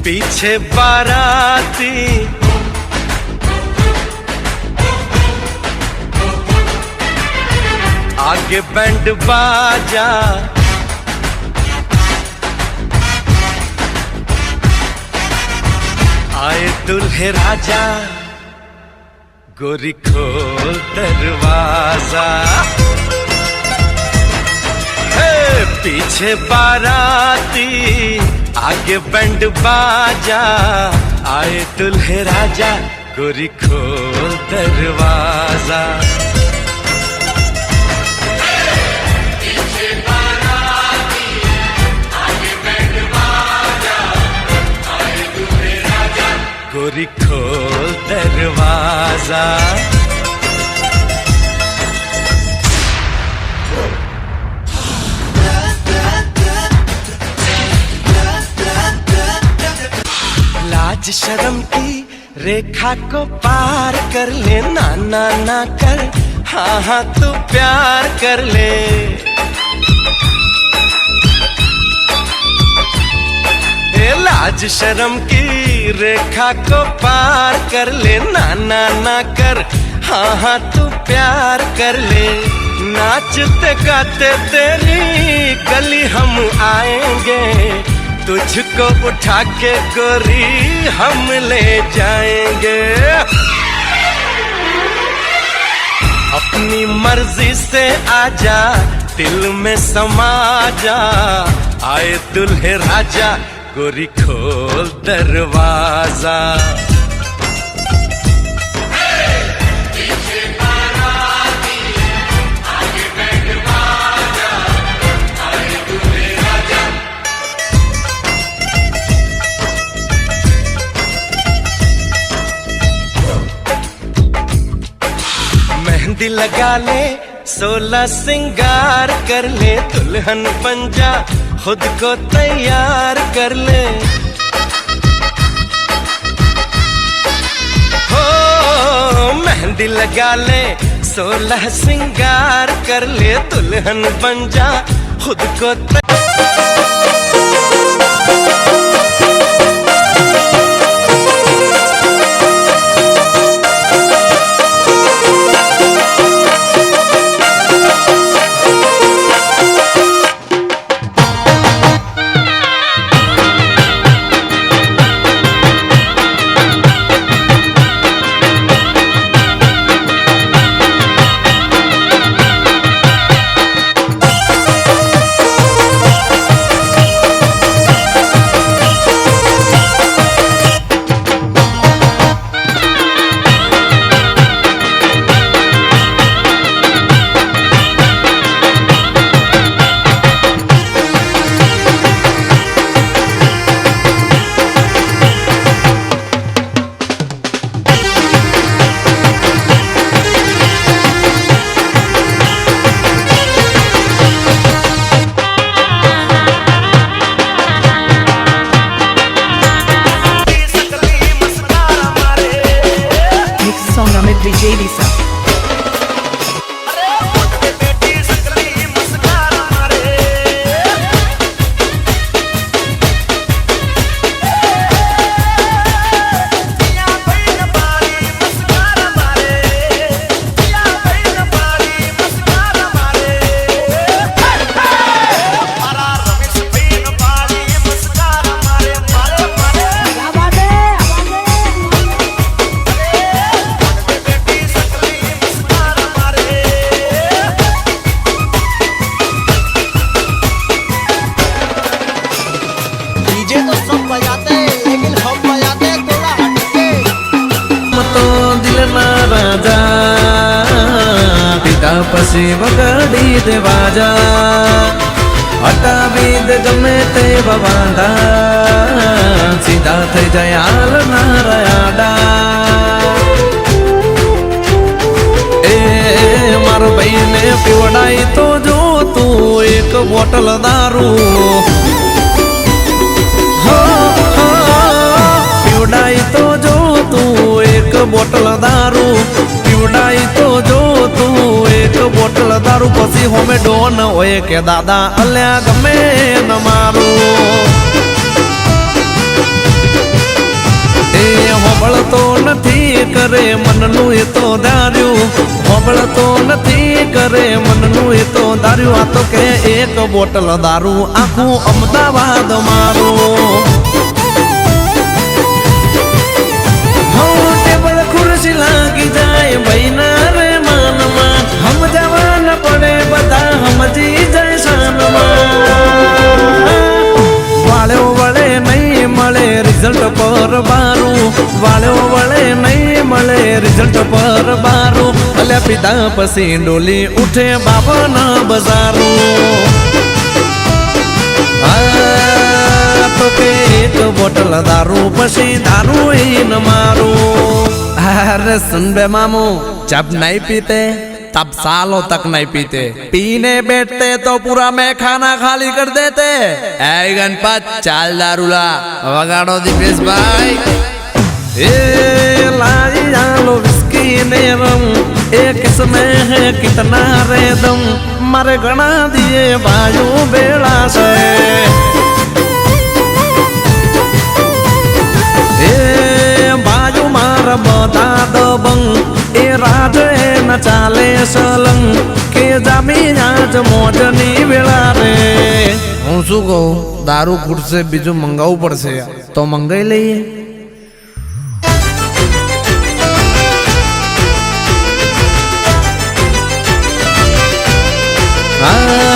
पीछे बाराती आगे बैंड बाजा, आए दुल्हे राजा, गोरी खोल दरवाजा। पीछे बाराती आगे बैंड बाजा, आए दुल्हे राजा, गोरी खोल दरवाजा। पीछे बाराती आगे बैंड बाजा, आए दुल्हे राजा, गोरी खोल दरवाजा। लाज शर्म की रेखा को पार कर ले, ना ना ना कर, हाँ हाँ तू प्यार कर ले। लाज शर्म की रेखा को पार कर ले, ना ना ना कर, हाँ हाँ तू प्यार कर ले। नाचते गाते तेरी गली हम आएंगे, तुझको उठा के गोरी हम ले जाएंगे। अपनी मर्जी से आजा, दिल में समा जा, आए दुल्हे राजा, गोरी खोल दरवाजा। मेहंदी लगा ले, 16 सिंगार कर ले, दुल्हन बन जा, खुद को तैयार कर ले। हो मेहंदी लगा ले, 16 सिंगार कर ले, दुल्हन बन जा, खुद को पसी वगाड़ी दे बाजा, हटावी दे गमे ते बबांधा, सीधा थई जाय हाल ना रयाडा। ए मारो भाई ने पीवड़ाई तो जो तू एक बोतल दारू, हो पीवड़ाई तो जो तू एक बोतल दारू, पीवड़ाई तो जो तू एक बोतल दारू, पसी होमे डोन होए के दादा अल्या गमे न मारू। નથી કરે મનનું એ તો ધાર્યું, હોબળતો નથી કરે મનનું એ તો ધાર્યું. આ તો કે એક બોટલ દારૂ આખું અમદાવાદ મારું. ટેબલ ખુરશી લાગી જાય ભાઈના રે માનમાં, સમજાવા ન પડે બધા સમજી જાય શાનમાં. વાળ્યો વળે નહીં મળે રિઝલ્ટ પર બારું, વાળ્યો વળે નહીં મળે રિઝલ્ટ પર બારું. અલ્યા પીધા પછી ડોલી ઉઠે બાબાના બજારું. તો કે એક બોટલ દારૂ પછી દારૂ ન મારું. अरे सुन बे मामू, जब नहीं पीते तब सालों तक नहीं पीते, पीने बैठते तो पूरा मैं खाना खाली कर देते. ऐ गणपत चाल दारूला वगाड़ो दीपेश भाई. ए लाई आलो विस्की ने रम, एक इसमें है कितना रे दम, मारे गणा दिए बाजू बेड़ा से. बाजू मार बता दबंग ए राज न चाले सलंग के जामी आज मोजनी वेला रे. હું શું કહું, દારૂ ખૂટશે બીજું મંગાવવું પડશે તો મંગાઈ લઈએ. હા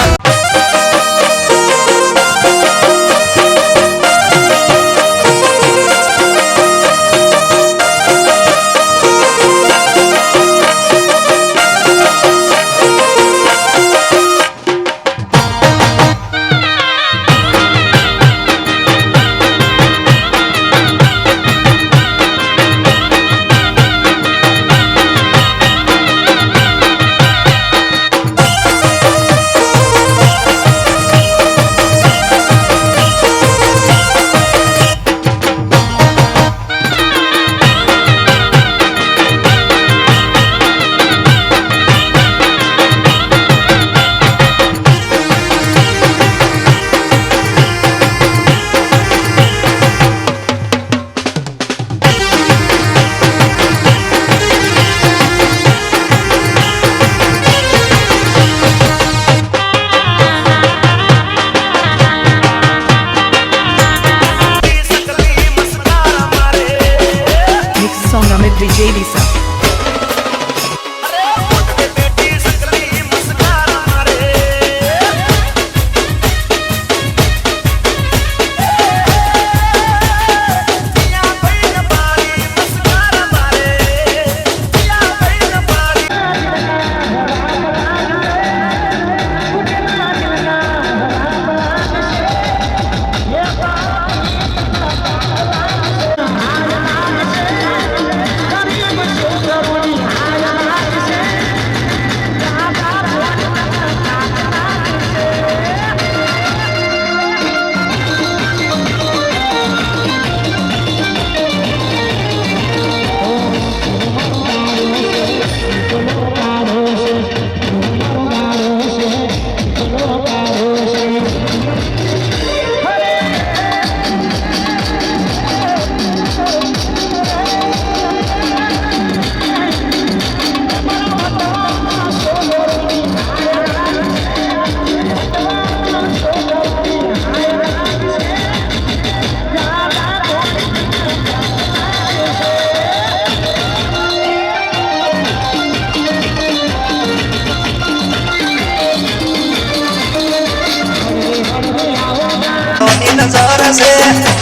DJ Lisa. नजर से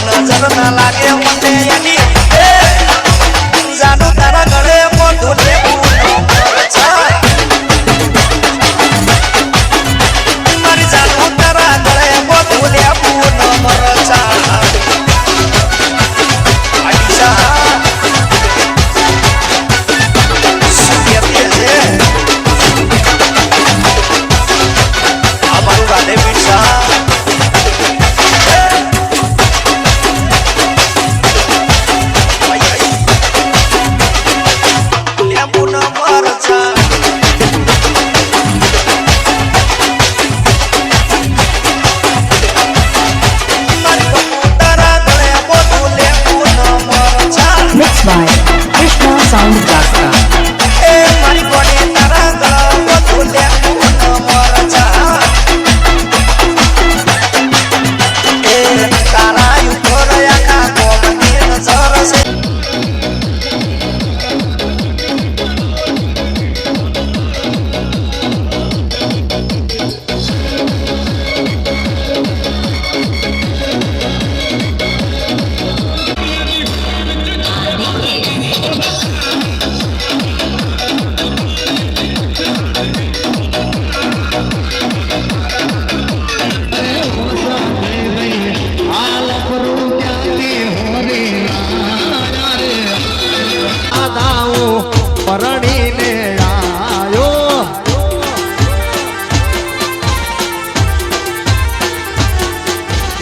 नजर न लागे मने यानी जानू तारा गले मोढुले मारी जानू तारा गले मोढुले पूर्ण मरचा आईशा सुनिए तेजे अमर वाले बिशा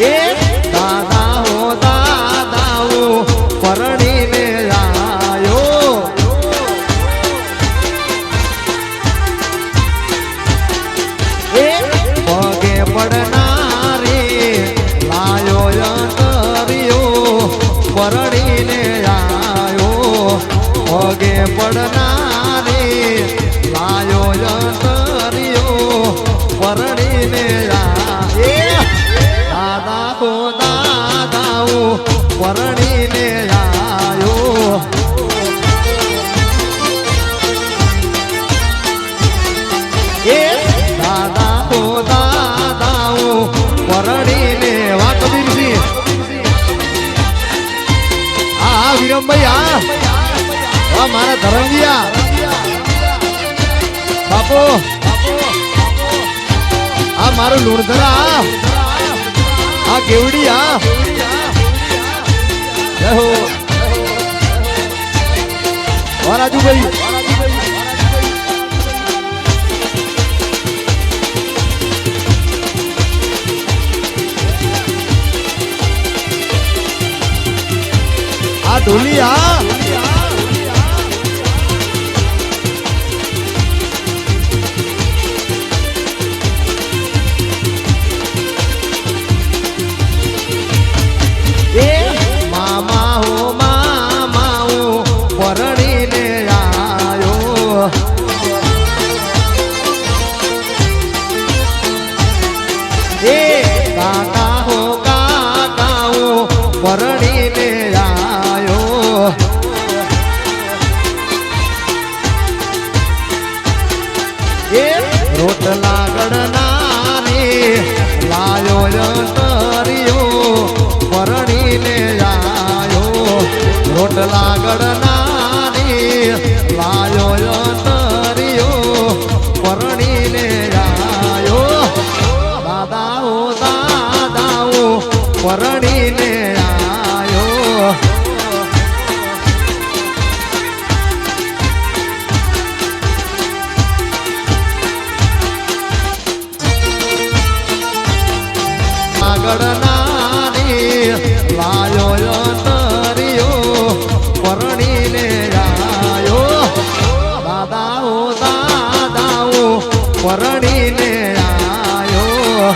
એ દાદા હો દાદા હું પરણીને આયો એ પગે પડનારી લાયો યંતરિયો પરણીને આયો પગે પડનારી લાયો યંતરિયો પરણીને આયો દાદા હો દાદા હું પરણીને આયો એ દાદા હો દાદા હું પરણીને વા કબીરસિંહ આ વિરમભાઈ આ મારા ધરમજીયા બાપુ આ મારું લુણધરા આ કેવડી જય હો રાજુભાઈ આ ઢોલી મામા હો મામા હું પરણીને આયો એ કાકા હો કાકા હું પરણીને આયો એ રોટલા ગડનારી લાયો યંતરિયો પરણીને આયો રોટલા ગડનારી લાયો યંતરિયો પરણીને આયો દાદા હો દાદા હું પરણીને આયો ગડનારી લાયો યંતરિયો પરણીને આયો દાદા હો દાદા હું પરણીને આયો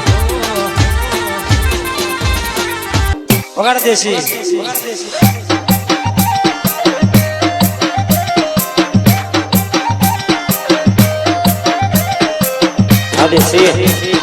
વગાડ દેશી આ દેશી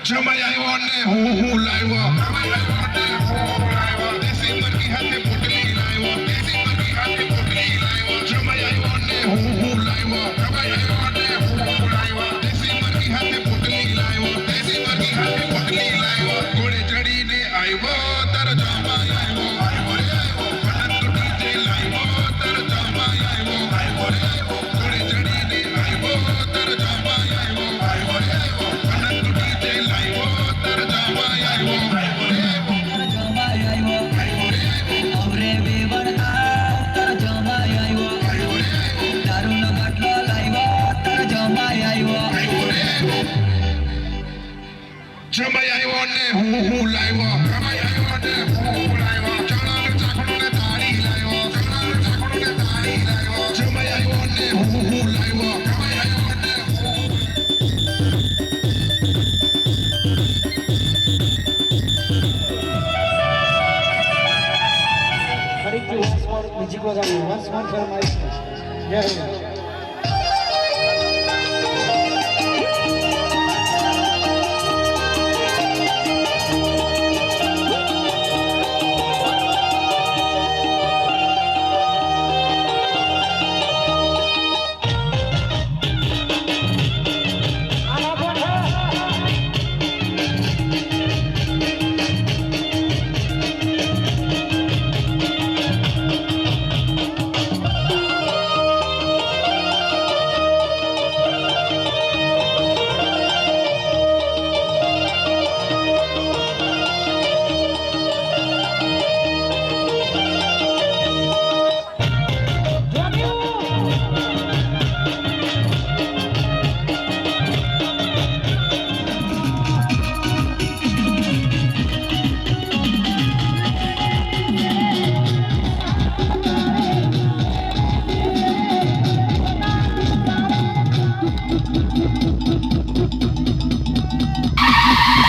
જમાઈ આવ્યો ને હું લાવ્યો દેશી મરઘી હાથે પોટલી લાવ્યો દેશી મરઘી હાથે પોટલી લાવ્યો જમાઈ આવ્યો ને હું લાવ્યો જમાઈ આવ્યો ને હું લાવ્યો દેશી મરઘી હાથે પોટલી લાવ્યો દેશી મરઘી હાથે પોટલી લાવ્યો ઘોડે ચડીને આવ્યો તાર જમાઈ આવ્યો પતંગ ડીજે લાવ્યો તાર જમાઈ આવ્યો ઘોડે ચડીને આવ્યો તાર જમાઈ આવ્યો પતંગ ડીજે લાવ્યો તાર જમાઈ આવ્યો જમાઈ આવ્યો ને હું લાવ્યો જમાઈ આવ્યો ને હું લાવ્યો ચણા ચાખડો ને તાળી લાવ્યો ચણા ચાખડો ને તાળી લાવ્યો જમાઈ આવ્યો ને હું લાવ્યો જમાઈ આવ્યો ને ફરીથી once more music વગાડ્યું once more for my yeah.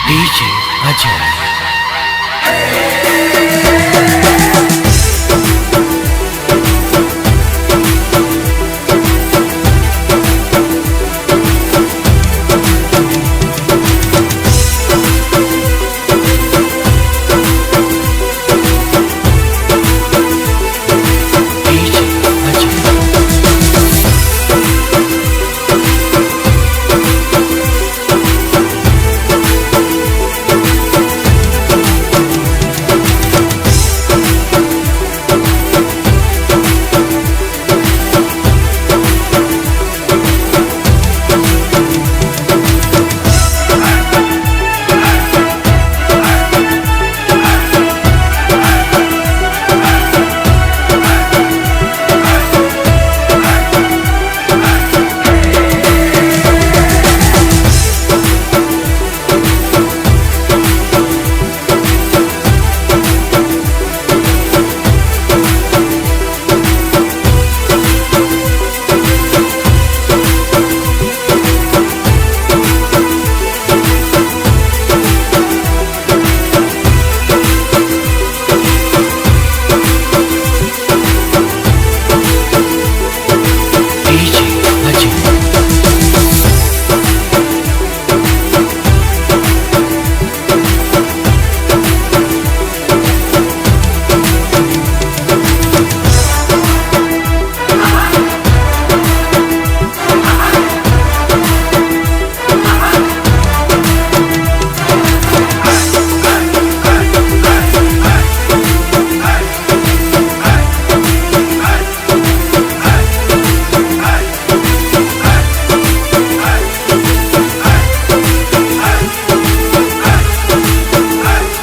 DJ Ajay.